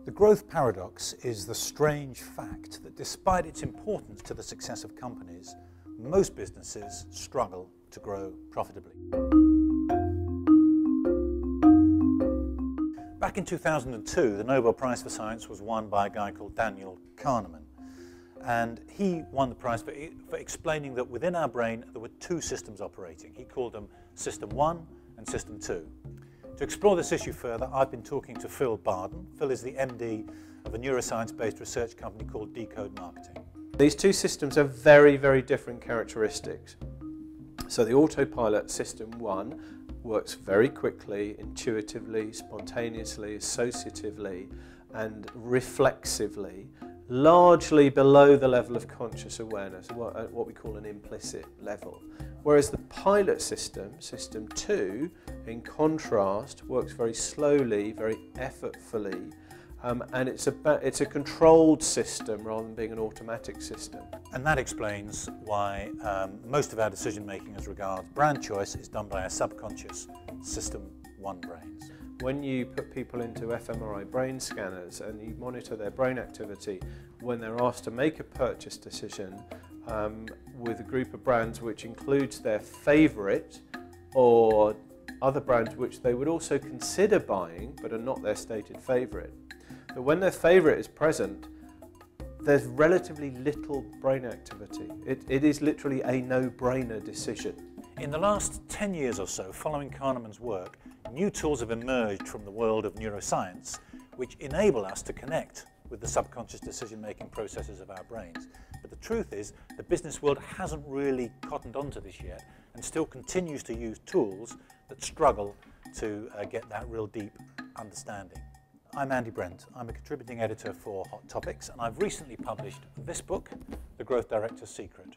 The growth paradox is the strange fact that despite its importance to the success of companies, most businesses struggle to grow profitably. Back in 2002, the Nobel Prize for Science was won by a guy called Daniel Kahneman. And he won the prize for explaining that within our brain there were two systems operating. He called them System 1 and System 2. To explore this issue further, I've been talking to Phil Barden. Phil is the MD of a neuroscience-based research company called Decode Marketing. These two systems have very, very different characteristics. So the autopilot System 1 works very quickly, intuitively, spontaneously, associatively, and reflexively, largely below the level of conscious awareness, what we call an implicit level. Whereas the pilot system, System 2, in contrast, works very slowly, very effortfully, and it's a controlled system rather than being an automatic system. And that explains why most of our decision making as regards brand choice is done by our subconscious System 1 brains. When you put people into fMRI brain scanners and you monitor their brain activity when they're asked to make a purchase decision with a group of brands which includes their favourite or other brands which they would also consider buying but are not their stated favourite, but when their favourite is present, there's relatively little brain activity. It is literally a no-brainer decision. In the last 10 years or so, following Kahneman's work, new tools have emerged from the world of neuroscience which enable us to connect with the subconscious decision-making processes of our brains. But the truth is, the business world hasn't really cottoned onto this yet and still continues to use tools that struggle to get that real deep understanding. I'm Andy Brent. I'm a contributing editor for Hot Topics, and I've recently published this book, The Growth Director's Secret.